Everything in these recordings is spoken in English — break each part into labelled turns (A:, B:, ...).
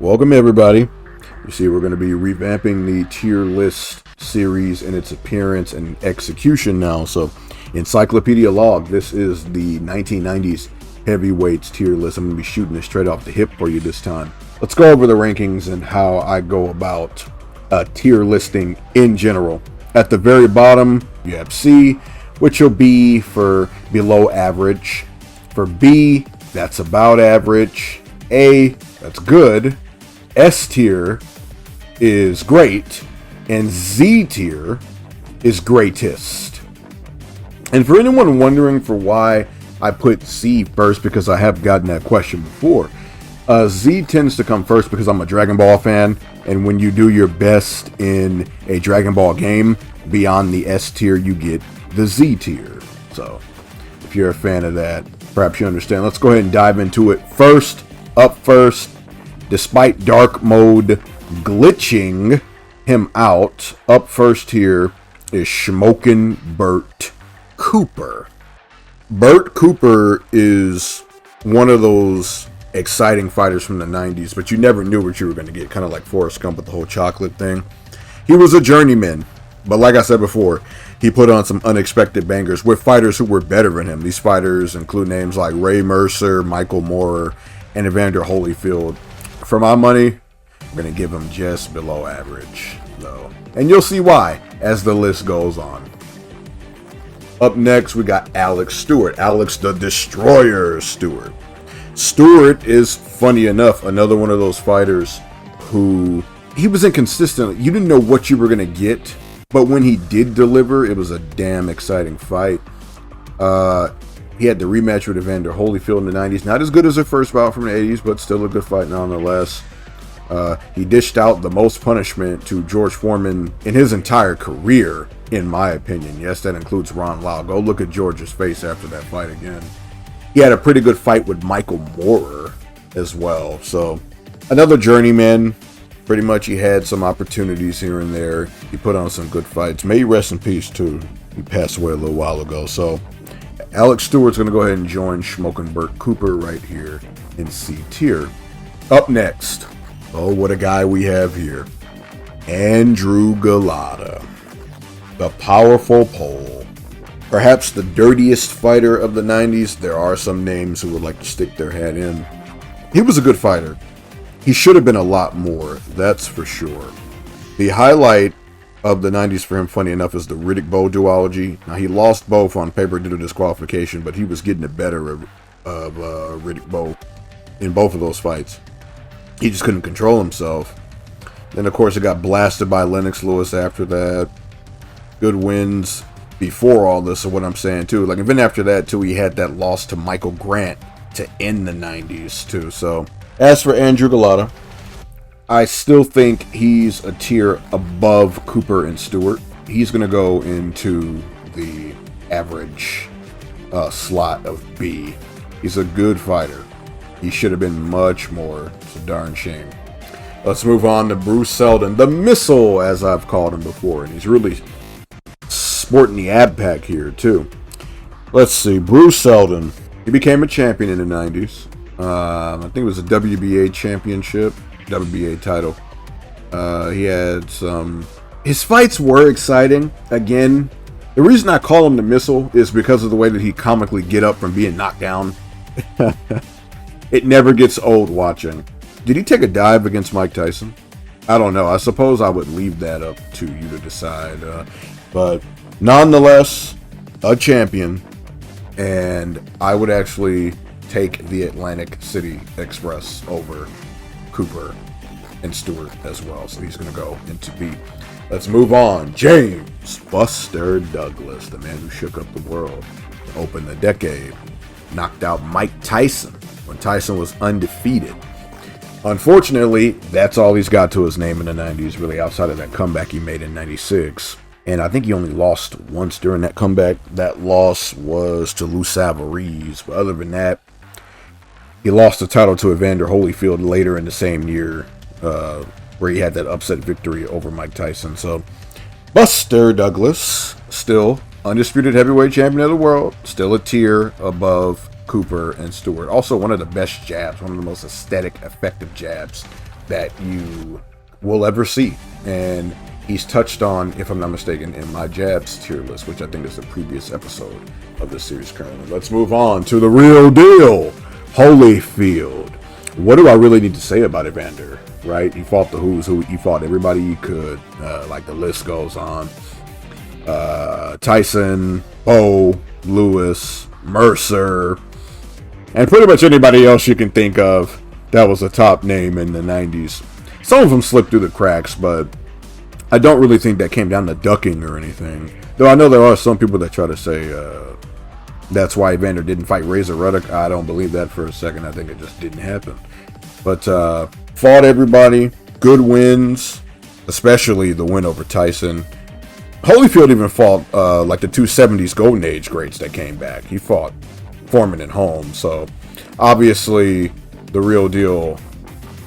A: Welcome everybody. You see, we're going to be revamping the tier list series in its appearance and execution now. So, Encyclopedia Log, this is the 1990s heavyweights tier list. I'm going to be shooting this straight off the hip for you this time. Let's go over the rankings and how I go about tier listing in general. At the very bottom, you have C, which will be for below average. For B, that's about average. A, that's good. S tier is great, and Z tier is greatest. And for anyone wondering for why I put Z first, because I have gotten that question before, Z tends to come first because I'm a Dragon Ball fan, and when you do your best in a Dragon Ball game, beyond the S tier, you get the Z tier. So, if you're a fan of that, perhaps you understand. Let's go ahead and dive into it. First, up first, despite dark mode glitching him out, up first here is Smokin' Bert Cooper. Bert Cooper is one of those exciting fighters from the 90s, but you never knew what you were going to get, kind of like Forrest Gump with the whole chocolate thing. He was a journeyman, but like I said before, he put on some unexpected bangers with fighters who were better than him. These fighters include names like Ray Mercer, Michael Moorer, and Evander Holyfield. For my money, I'm going to give him just below average, though. And you'll see why as the list goes on. Up next, we got Alex Stewart. Alex the Destroyer Stewart. Stewart is, funny enough, another one of those fighters who, he was inconsistent. You didn't know what you were going to get, but when he did deliver, it was a damn exciting fight. He had the rematch with Evander Holyfield in the 90s. Not as good as the first bout from the 80s, but still a good fight nonetheless. He dished out the most punishment to George Foreman in his entire career, in my opinion. Yes, that includes Ron Lau. Go look at George's face after that fight again. He had a pretty good fight with Michael Moorer as well. So, another journeyman. Pretty much he had some opportunities here and there. He put on some good fights. May he rest in peace, too. He passed away a little while ago. So, Alex Stewart's going to go ahead and join Smokin' Bert Cooper right here in C tier. Up next, oh, what a guy we have here. Andrew Golota, the powerful pole. Perhaps the dirtiest fighter of the 90s. There are some names who would like to stick their hat in. He was a good fighter. He should have been a lot more, that's for sure. The highlight of the 90s for him, funny enough, is the Riddick-Bowe duology. Now, he lost both on paper due to disqualification, but he was getting the better of Riddick-Bowe in both of those fights. He just couldn't control himself. Then, of course, it got blasted by Lennox Lewis after that. Good wins before all this, is what I'm saying, too. Like, even after that, too, he had that loss to Michael Grant to end the 90s, too. So, as for Andrew Golota, I still think he's a tier above Cooper and Stewart. He's going to go into the average slot of B. He's a good fighter. He should have been much more. It's a darn shame. Let's move on to Bruce Seldon, the Missile, as I've called him before. And he's really sporting the ab pack here, too. Let's see. Bruce Seldon. He became a champion in the 90s. I think it was a WBA championship. WBA title. He had some. His fights were exciting. Again, the reason I call him the Missile is because of the way that he comically get up from being knocked down. It never gets old watching. Did he take a dive against Mike Tyson? I don't know. I suppose I would leave that up to you to decide. But nonetheless, a champion. And I would actually take the Atlantic City Express over Cooper and Stewart as well. So he's going to go into B. Let's move on. James Buster Douglas, the man who shook up the world, opened the decade, knocked out Mike Tyson when Tyson was undefeated. Unfortunately, that's all he's got to his name in the 90s, really, outside of that comeback he made in 96. And I think he only lost once during that comeback. That loss was to Lou Savarese. But other than that, he lost the title to Evander Holyfield later in the same year, where he had that upset victory over Mike Tyson. So, Buster Douglas, still undisputed heavyweight champion of the world, still a tier above Cooper and Stewart. Also one of the best jabs, one of the most aesthetic, effective jabs that you will ever see. And he's touched on, if I'm not mistaken, in my Jabs tier list, which I think is the previous episode of the series currently. Let's move on to the real deal, Holyfield. What do I really need to say about Evander, right? He fought the who's who. He fought everybody he could. Like the list goes on. Tyson, Bo, Lewis, Mercer, and pretty much anybody else you can think of that was a top name in the 90s. Some of them slipped through the cracks, but I don't really think that came down to ducking or anything. Though I know there are some people that try to say that's why Evander didn't fight Razor Ruddock. I don't believe that for a second. I think it just didn't happen. But fought everybody. Good wins, especially the win over Tyson. Holyfield even fought like the 270s Golden Age greats that came back. He fought Foreman and Holmes. So obviously the real deal,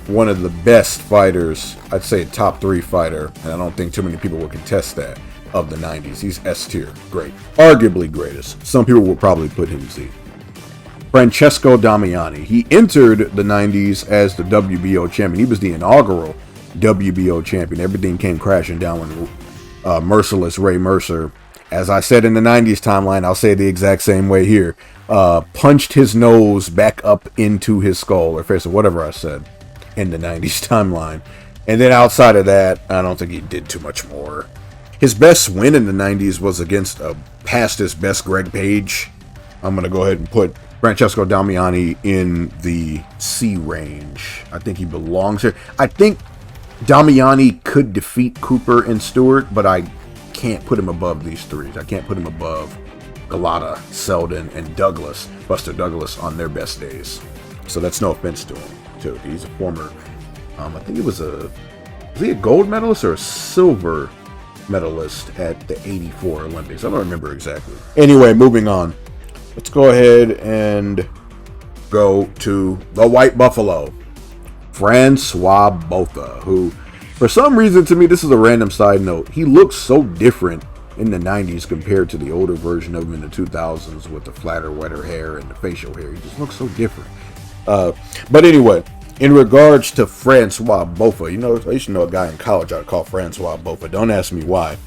A: one of the best fighters, I'd say top 3 fighter, and I don't think too many people will contest that, of the 90s. He's S tier, great. Arguably greatest. Some people will probably put him Z. Francesco Damiani. He entered the 90s as the WBO champion. He was the inaugural WBO champion. Everything came crashing down when merciless Ray Mercer, as I said in the 90s timeline, I'll say the exact same way here, punched his nose back up into his skull or face or whatever I said in the 90s timeline. And then outside of that, I don't think he did too much more. His best win in the 90s was against past his best Greg Page. I'm going to go ahead and put Francesco Damiani in the C range. I think he belongs here. I think Damiani could defeat Cooper and Stewart, but I can't put him above these 3. I can't put him above Galata, Selden, and Douglas, Buster Douglas, on their best days. So that's no offense to him, too. He's a former, I think was he a gold medalist or a silver medalist at the 84 Olympics? I don't remember exactly. Anyway, moving on. Let's go ahead and go to the White Buffalo, Francois Botha, who, for some reason, to me, this is a random side note, he looks so different in the 90s compared to the older version of him in the 2000s with the flatter, wetter hair and the facial hair. He just looks so different. But anyway, in regards to Francois Botha, you know, I used to know a guy in college I'd call Francois Botha. Don't ask me why.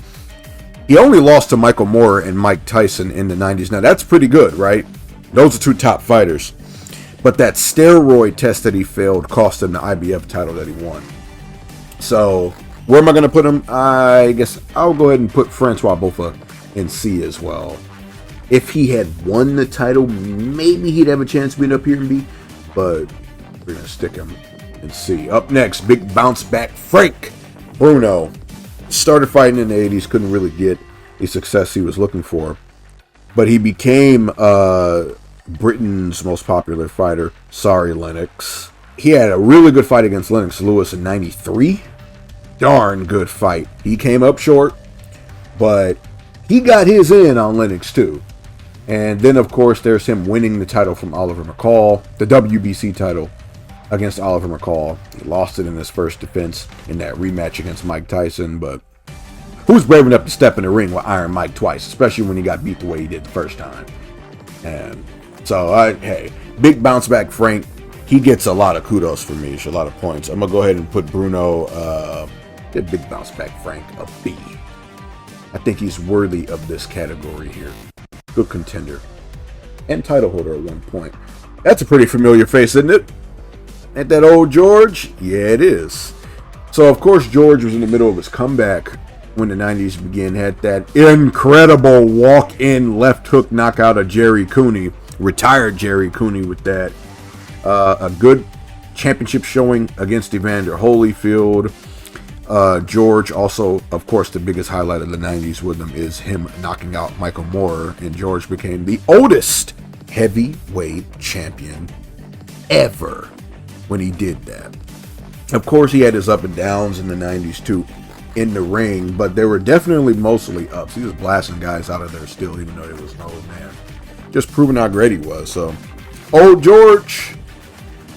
A: He only lost to Michael Moore and Mike Tyson in the 90s. Now, that's pretty good, right? Those are 2 top fighters. But that steroid test that he failed cost him the IBF title that he won. So, where am I going to put him? I guess I'll go ahead and put Francois Botha in C as well. If he had won the title, maybe he'd have a chance of being up here in B. But we're going to stick him in C. Up next, big bounce back Frank Bruno. Started fighting in the 80s, couldn't really get the success he was looking for. But he became Britain's most popular fighter, sorry Lennox. He had a really good fight against Lennox Lewis in 93. Darn good fight. He came up short, but he got his in on Lennox too. And then, of course, there's him winning the title from Oliver McCall, the WBC title against Oliver McCall. He lost it in his first defense in that rematch against Mike Tyson, but who's brave enough to step in the ring with Iron Mike twice, especially when he got beat the way he did the first time? And so, hey, big bounce back Frank. He gets a lot of kudos from me, a lot of points. I'm going to go ahead and put Bruno, big bounce back Frank, a B. I think he's worthy of this category here. Good contender. And title holder at one point. That's a pretty familiar face, isn't it? Ain't that old George? Yeah, it is. So, of course, George was in the middle of his comeback when the 90s began. Had that incredible walk-in left hook knockout of Jerry Cooney. Retired Jerry Cooney with that. A good championship showing against Evander Holyfield. George also, of course, the biggest highlight of the 90s with him is him knocking out Michael Moore, and George became the oldest heavyweight champion ever when he did that. Of course, he had his up and downs in the 90s too in the ring, but they were definitely mostly ups. He was blasting guys out of there still, even though he was an old man. Just proving how great he was. So, old George,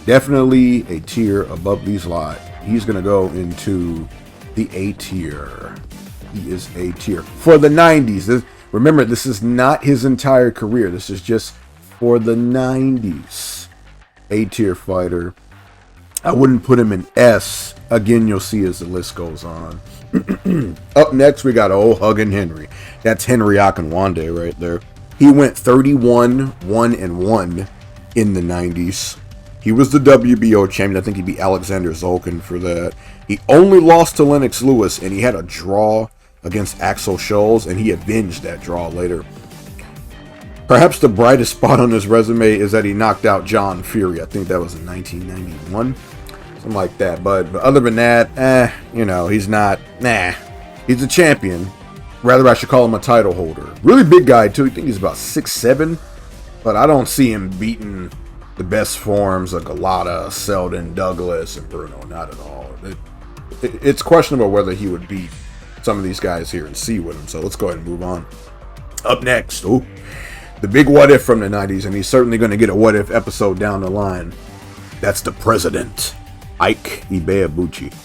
A: definitely a tier above these lot. He's going to go into the A tier. He is A tier. For the 90s. Remember, this is not his entire career. This is just for the 90s. A tier fighter. I wouldn't put him in S. Again, you'll see as the list goes on. Up next, we got old Huggin' Henry. That's Henry Akinwande right there. He went 31-1-1 in the 90s. He was the WBO champion. I think he beat Alexander Zolkin for that. He only lost to Lennox Lewis, and he had a draw against Axel Scholes, and he avenged that draw later. Perhaps the brightest spot on his resume is that he knocked out John Fury. I think that was in 1991. Something like that. But other than that, he's not, he's a champion. Rather, I should call him a title holder. Really big guy, too. I think he's about 6'7", but I don't see him beating the best forms of Galata, Selden, Douglas, and Bruno. Not at all. It's questionable whether he would beat some of these guys here and see with him. So let's go ahead and move on. Up next, the big what if from the 90s, and he's certainly going to get a what if episode down the line. That's the president, Ike Ibeabuchi.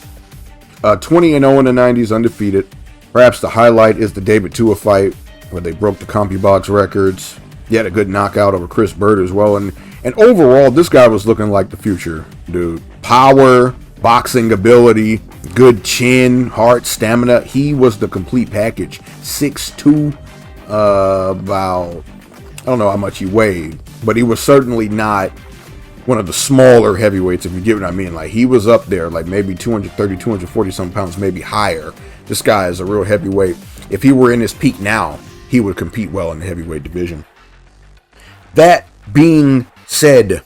A: 20-0 in the 90s, undefeated. Perhaps the highlight is the David Tua fight where they broke the CompuBox records. He had a good knockout over Chris Bird as well. And overall, this guy was looking like the future, dude. Power, boxing ability, good chin, heart, stamina. He was the complete package. 6'2", about, I don't know how much he weighed, but he was certainly not one of the smaller heavyweights, if you get what I mean. Like, he was up there, like maybe 230, 240 some pounds, maybe higher. This guy is a real heavyweight. If he were in his peak now, he would compete well in the heavyweight division. That being said,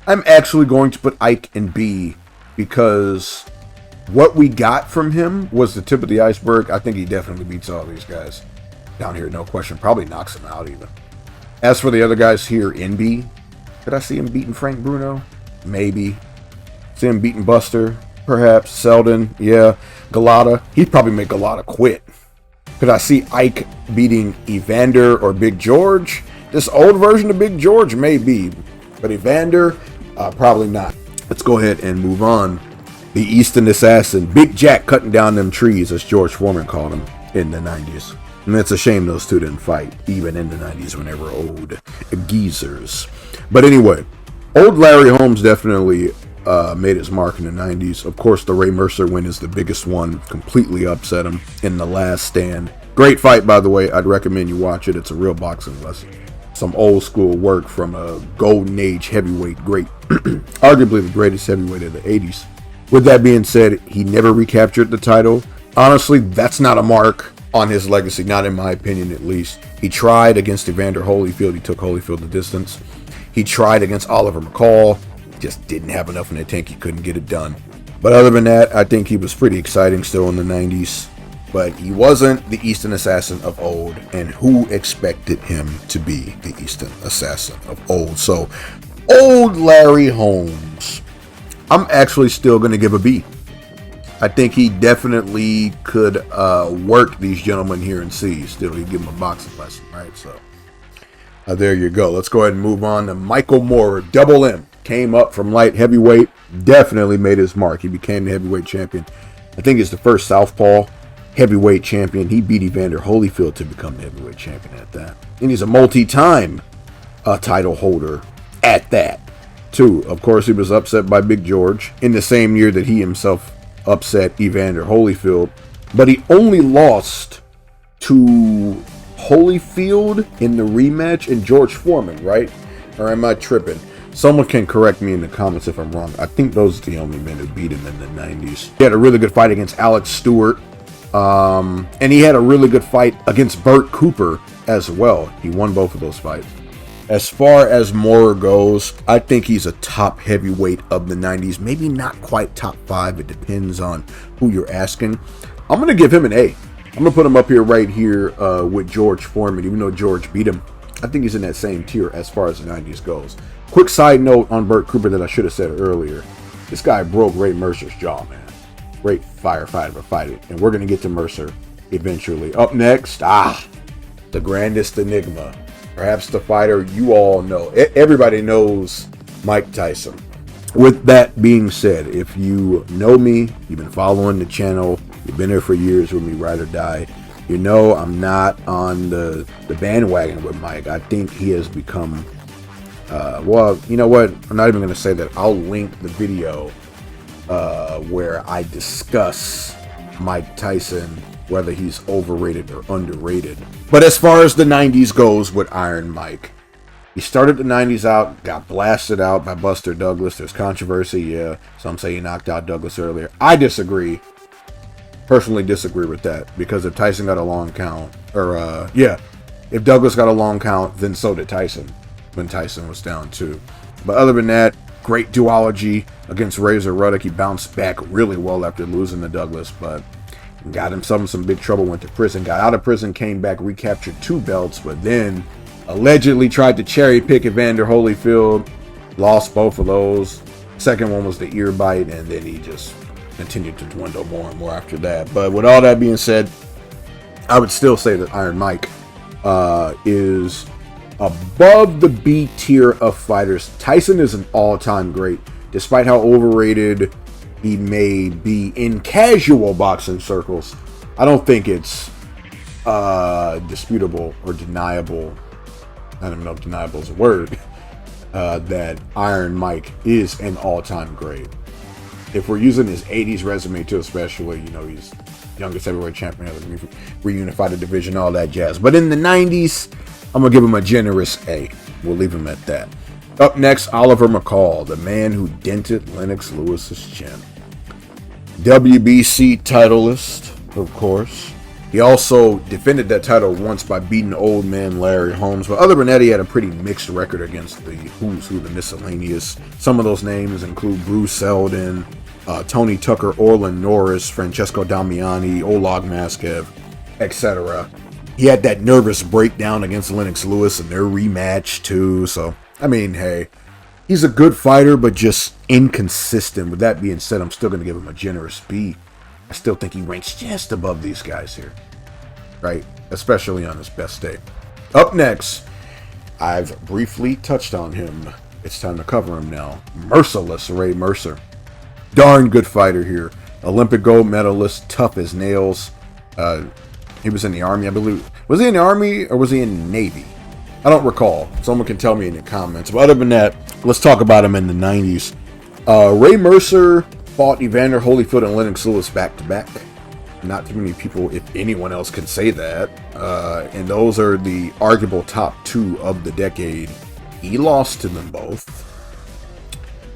A: I'm actually going to put Ike in B because what we got from him was the tip of the iceberg. I think he definitely beats all these guys down here, no question. Probably knocks him out even. As for the other guys here in B, could I see him beating Frank Bruno? Maybe. See him beating Buster? Perhaps. Selden? Yeah. Galata? He'd probably make Galata quit. Could I see Ike beating Evander or Big George? This old version of Big George? Maybe. But Evander? Probably not. Let's go ahead and move on. The Eastern Assassin. Big Jack cutting down them trees, as George Foreman called him in the 90s. And it's a shame those two didn't fight, even in the 90s when they were old geezers. But anyway, old Larry Holmes definitely made his mark in the 90s. Of course, the Ray Mercer win is the biggest one. Completely upset him in the last stand. Great fight, by the way. I'd recommend you watch it. It's a real boxing lesson. Some old school work from a golden age heavyweight great. Arguably the greatest heavyweight of the 80s. With that being said, he never recaptured the title. Honestly, that's not a mark on his legacy, not in my opinion at least. He tried against Evander Holyfield. He took Holyfield the distance. He tried against Oliver McCall. Just didn't have enough in the tank. He couldn't get it done. But other than that, I think he was pretty exciting still in the 90s. But he wasn't the Eastern Assassin of old. And who expected him to be the Eastern Assassin of old? So, old Larry Holmes, I'm actually still going to give a B. I think he definitely could work these gentlemen here and see. Still, he'd give them a boxing lesson, right? So, there you go. Let's go ahead and move on to Michael Moorer. Double M. Came up from light heavyweight. Definitely made his mark. He became the heavyweight champion. I think he's the first southpaw heavyweight champion. He beat Evander Holyfield to become the heavyweight champion at that. And he's a multi-time title holder at that, too. Of course, he was upset by Big George in the same year that he himself upset Evander Holyfield, but he only lost to Holyfield in the rematch and George Foreman, right? Or am I tripping? Someone can correct me in the comments if I'm wrong. I think those are the only men who beat him in the 90s. He had a really good fight against Alex Stewart, and he had a really good fight against Burt Cooper as well. He won both of those fights. As far as Moorer goes, I think he's a top heavyweight of the 90s. Maybe not quite top 5. It depends on who you're asking. I'm going to give him an A. I'm going to put him up here right here with George Foreman. Even though George beat him, I think he's in that same tier as far as the 90s goes. Quick side note on Burt Cooper that I should have said earlier. This guy broke Ray Mercer's jaw, man. Great firefighter to fight it. And we're going to get to Mercer eventually. Up next, the grandest enigma. Perhaps the fighter you all know. Everybody knows Mike Tyson. With that being said, if you know me, you've been following the channel, you've been here for years with me, ride or die, you know I'm not on the bandwagon with Mike. I think he has become Well, you know what? I'm not even going to say that. I'll link the video where I discuss Mike Tyson, whether he's overrated or underrated. But as far as the 90s goes with Iron Mike, he started the 90s out, got blasted out by Buster Douglas. There's controversy, yeah. Some say he knocked out Douglas earlier. I disagree. Personally disagree with that, because if Tyson got a long count, if Douglas got a long count, then so did Tyson when Tyson was down too. But other than that, great duology against Razor Ruddock. He bounced back really well after losing to Douglas, but got himself in some big trouble, went to prison, got out of prison, came back, recaptured 2 belts, but then allegedly tried to cherry pick Evander Holyfield, lost both of those. Second one was the ear bite, and then he just continued to dwindle more and more after that. But with all that being said, I would still say that Iron Mike is above the B tier of fighters. Tyson is an all-time great, despite how overrated he may be in casual boxing circles. I don't think it's disputable or deniable. I don't know if deniable is a word. That Iron Mike is an all-time great. If we're using his 80s resume too, especially, he's youngest heavyweight champion, reunified the division, all that jazz. But in the 90s, I'm going to give him a generous A. We'll leave him at that. Up next, Oliver McCall, the man who dented Lennox Lewis's chin. WBC titleist, of course. He also defended that title once by beating old man Larry Holmes. But other than that, he had a pretty mixed record against the who's who, the miscellaneous. Some of those names include Bruce Seldon, Tony Tucker, Orlin Norris, Francesco Damiani, Oleg Maskev, etc. He had that nervous breakdown against Lennox Lewis in their rematch too. So, I mean, hey, he's a good fighter, but just inconsistent. With that being said, I'm still going to give him a generous B. I still think he ranks just above these guys here, right? Especially on his best day. Up next, I've briefly touched on him. It's time to cover him now. Merciless Ray Mercer. Darn good fighter here. Olympic gold medalist, tough as nails. He was in the Army, I believe. Was he in the Army or was he in the Navy? I don't recall. Someone can tell me in the comments. But other than that, let's talk about him in the 90s. Ray Mercer fought Evander Holyfield and Lennox Lewis back-to-back. Not too many people, if anyone else, can say that. And those are the arguable top 2 of the decade. He lost to them both.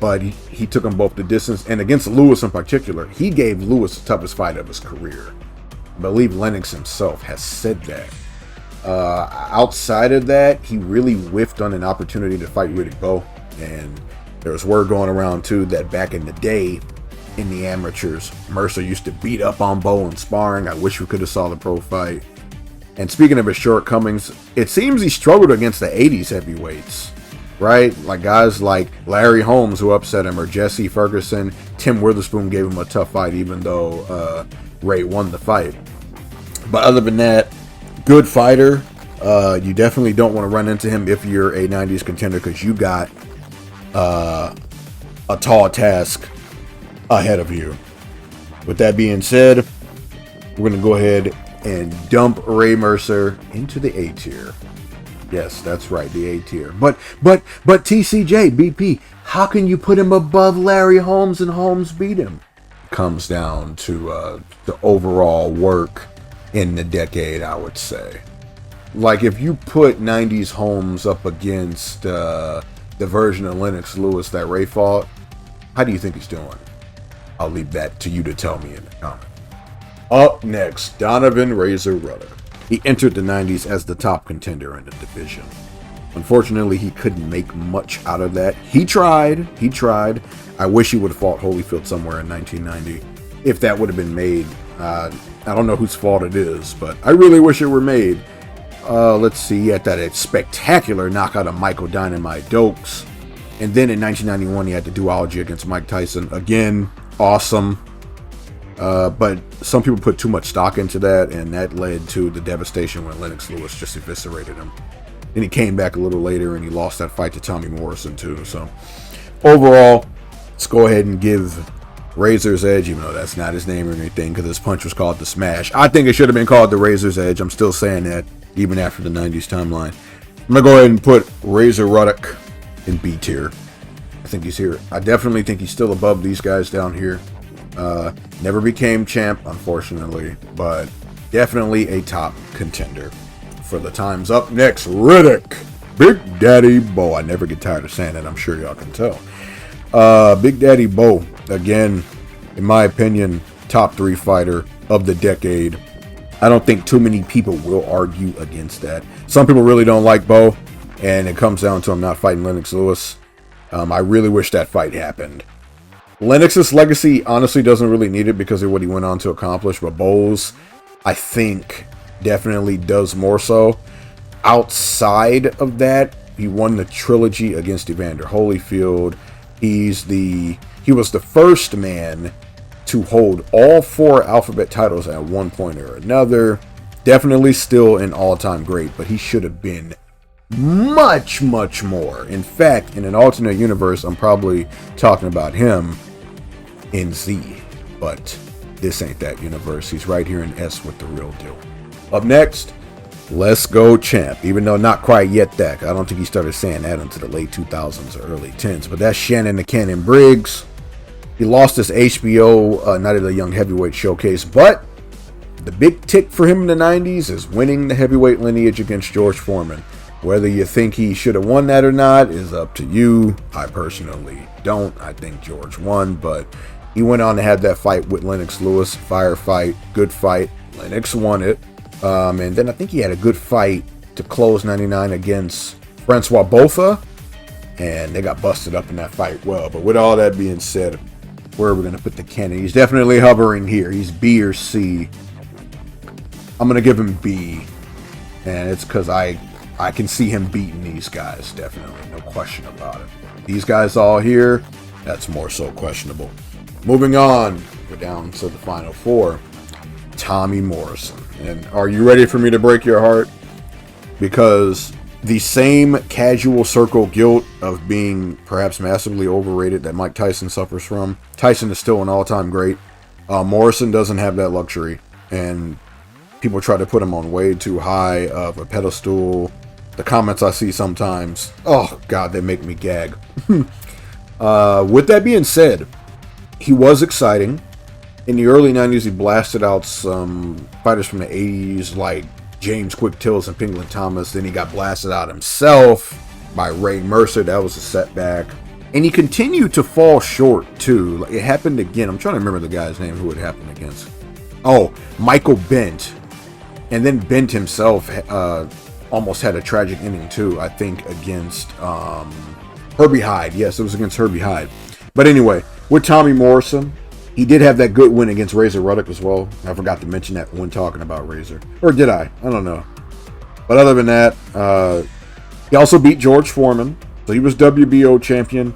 A: But he took them both the distance. And against Lewis in particular, he gave Lewis the toughest fight of his career. I believe Lennox himself has said that. Outside of that, he really whiffed on an opportunity to fight Riddick Bowe. And there was word going around, too, that back in the day, in the amateurs, Mercer used to beat up on Bowe in sparring. I wish we could have saw the pro fight. And speaking of his shortcomings, it seems he struggled against the 80s heavyweights, right? Like guys like Larry Holmes, who upset him, or Jesse Ferguson. Tim Witherspoon gave him a tough fight, even though Ray won the fight. But other than that, good fighter. You definitely don't want to run into him if you're a 90s contender, because you got a tall task ahead of you. With that being said, we're going to go ahead and dump Ray Mercer into the A tier. Yes, that's right, the A tier. But TCJ, BP, how can you put him above Larry Holmes and Holmes beat him? Comes down to the overall work in the decade, I would say. Like, if you put 90s Holmes up against the version of Lennox Lewis that Ray fought, how do you think he's doing? I'll leave that to you to tell me in the comments. Up next, Donovan Razor Ruddock. He entered the 90s as the top contender in the division. Unfortunately, he couldn't make much out of that. He tried. I wish he would have fought Holyfield somewhere in 1990. If that would have been made. I don't know whose fault it is, but I really wish it were made. Let's see, he had that spectacular knockout of Michael Dynamite Dokes. And then in 1991, he had the duology against Mike Tyson. Again, awesome. But some people put too much stock into that, and that led to the devastation when Lennox Lewis just eviscerated him. Then he came back a little later, and he lost that fight to Tommy Morrison, too. So, overall, let's go ahead and give Razor's Edge, even though that's not his name or anything, because his punch was called the Smash. I think it should have been called the Razor's Edge. I'm still saying that, even after the 90s timeline. I'm going to go ahead and put Razor Ruddock in B tier. I think he's here. I definitely think he's still above these guys down here. Never became champ, unfortunately, but definitely a top contender for the times. Up next, Riddick, Big Daddy Bo. I never get tired of saying it. I'm sure y'all can tell. Big Daddy Bo, again, in my opinion, top 3 fighter of the decade. I don't think too many people will argue against that. Some people really don't like Bo, and it comes down to him not fighting Lennox Lewis. I really wish that fight happened. Lennox's legacy honestly doesn't really need it because of what he went on to accomplish, but Bo's, I think, definitely does more so. Outside of that, he won the trilogy against Evander Holyfield. He was the first man to hold all 4 alphabet titles at one point or another. Definitely still an all-time great, but he should have been much, much more. In fact, in an alternate universe, I'm probably talking about him in Z, but this ain't that universe. He's right here in S with the real deal. Up next, let's go champ. Even though not quite yet that. I don't think he started saying that until the late 2000s or early 10s, but that's Shannon the Cannon Briggs. He lost his HBO Night of the Young Heavyweight Showcase, but the big tick for him in the 90s is winning the heavyweight lineage against George Foreman. Whether you think he should have won that or not is up to you. I personally don't. I think George won, but he went on to have that fight with Lennox Lewis. Fire fight, good fight. Lennox won it. And then I think he had a good fight to close 99 against Francois Botha, and they got busted up in that fight well. But with all that being said, where are we going to put the cannon? He's definitely hovering here. He's B or C. I'm going to give him B, and it's because I can see him beating these guys, definitely. No question about it. These guys all here, that's more so questionable. Moving on, we're down to the final 4. Tommy Morrison. And are you ready for me to break your heart? Because the same casual circle guilt of being perhaps massively overrated that Mike Tyson suffers from. Tyson is still an all-time great. Morrison doesn't have that luxury. And people try to put him on way too high of a pedestal. The comments I see sometimes, oh God, they make me gag. With that being said, he was exciting. In the early 90s, he blasted out some fighters from the 80s like James Quick Tills and Penguin Thomas. Then he got blasted out himself by Ray Mercer. That was a setback. And he continued to fall short, too. It happened again. I'm trying to remember the guy's name who it happened against. Oh, Michael Bent. And then Bent himself almost had a tragic ending, too. I think against Herbie Hyde. Yes, it was against Herbie Hyde. But anyway, with Tommy Morrison, he did have that good win against Razor Ruddock as well. I forgot to mention that when talking about Razor. Or did I? I don't know. But other than that, he also beat George Foreman. So he was WBO champion,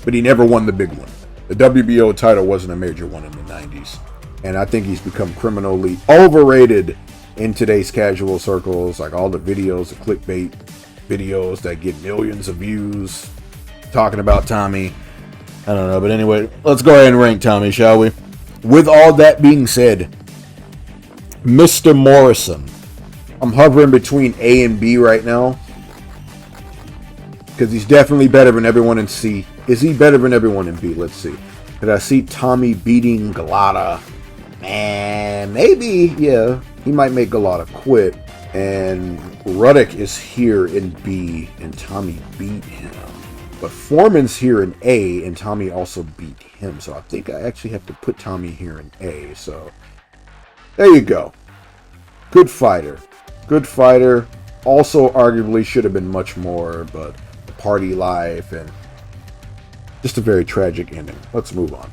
A: but he never won the big one. The WBO title wasn't a major one in the 90s. And I think he's become criminally overrated in today's casual circles. Like all the videos, the clickbait videos that get millions of views talking about Tommy. I don't know, but anyway, let's go ahead and rank Tommy, shall we? With all that being said, Mr. Morrison, I'm hovering between A and B right now, because he's definitely better than everyone in C. Is he better than everyone in B? Let's see. Did I see Tommy beating Galata? Man, maybe, yeah. He might make Galata quit, and Ruddock is here in B, and Tommy beat him. But Foreman's here in A, and Tommy also beat him. So I think I actually have to put Tommy here in A. So there you go. Good fighter. Good fighter. Also arguably should have been much more, but the party life and just a very tragic ending. Let's move on.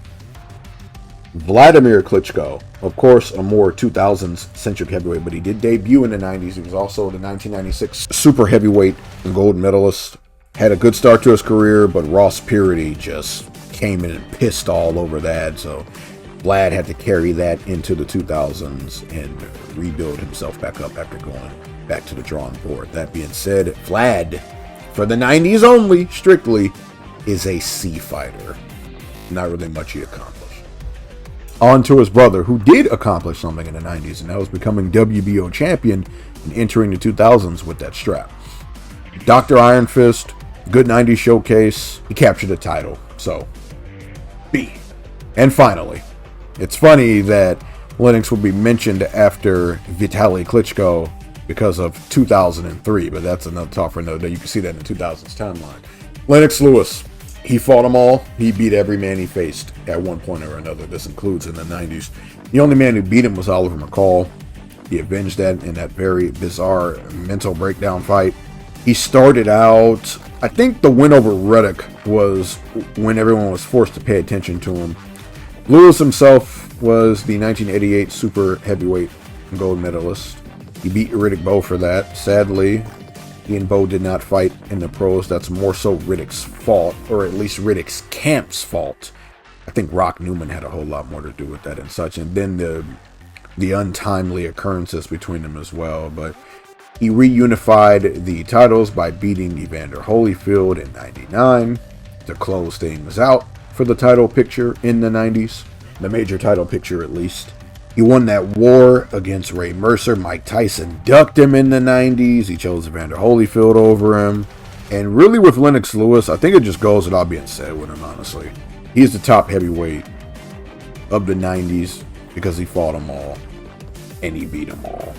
A: Vladimir Klitschko. Of course, a more 2000s centric heavyweight, but he did debut in the 90s. He was also the 1996 super heavyweight gold medalist. Had a good start to his career, but Ross Purity just came in and pissed all over that. So Vlad had to carry that into the 2000s and rebuild himself back up after going back to the drawing board. That being said, Vlad, for the 90s only, strictly, is a C fighter. Not really much he accomplished. On to his brother, who did accomplish something in the 90s, and that was becoming WBO champion and entering the 2000s with that strap. Dr. Iron Fist, Good 90s showcase. He captured the title. So, B. And finally, it's funny that Lennox will be mentioned after Vitaly Klitschko because of 2003, but that's another talk for another day. You can see that in the 2000s timeline. Lennox Lewis, he fought them all. He beat every man he faced at one point or another. This includes in the 90s. The only man who beat him was Oliver McCall. He avenged that in that very bizarre mental breakdown fight. He started out, I think the win over Ruddock was when everyone was forced to pay attention to him. Lewis himself was the 1988 super heavyweight gold medalist. He beat Riddick Bowe for that. Sadly, he and Bowe did not fight in the pros. That's more so Riddick's fault, or at least Riddick's camp's fault. I think Rock Newman had a whole lot more to do with that and such. And then the untimely occurrences between them as well. But he reunified the titles by beating Evander Holyfield in 99 to close things out for the title picture in the 90s. The major title picture, at least. He won that war against Ray Mercer. Mike Tyson ducked him in the 90s. He chose Evander Holyfield over him. And really with Lennox Lewis, I think it just goes without being said with him, honestly. He's the top heavyweight of the 90s because he fought them all. And he beat them all.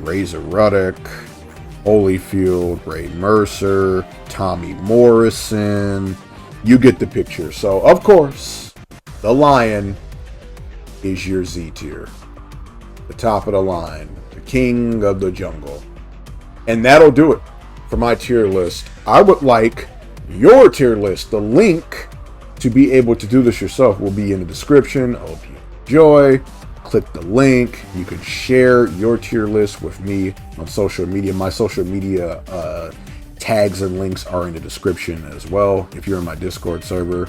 A: Razor Ruddock, Holyfield, Ray Mercer, Tommy Morrison. You get the picture. So, of course, the Lion is your Z tier. The top of the line. The king of the jungle. And that'll do it for my tier list. I would like your tier list. The link to be able to do this yourself will be in the description. I hope you enjoy. Click the link. You can share your tier list with me on social media. My social media tags and links are in the description as well. If you're in my Discord server,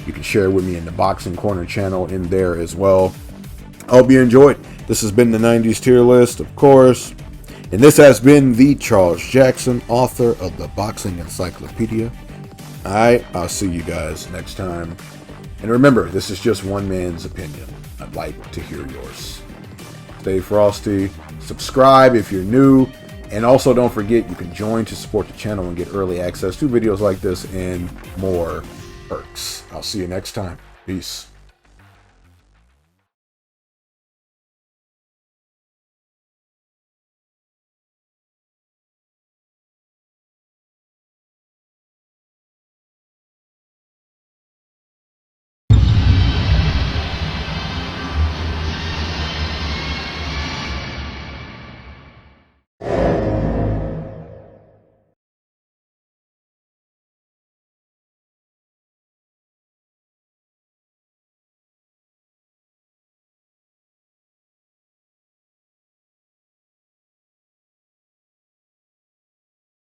A: you can share with me in the Boxing Corner channel in there as well. I hope you enjoyed. This has been the 90s tier list, of course. And this has been the Charles Jackson, author of the Boxing Encyclopedia. Alright, I'll see you guys next time. And remember, this is just one man's opinion. I'd like to hear yours. Stay frosty. Subscribe if you're new. And also don't forget, you can join to support the channel and get early access to videos like this and more perks. I'll see you next time. Peace.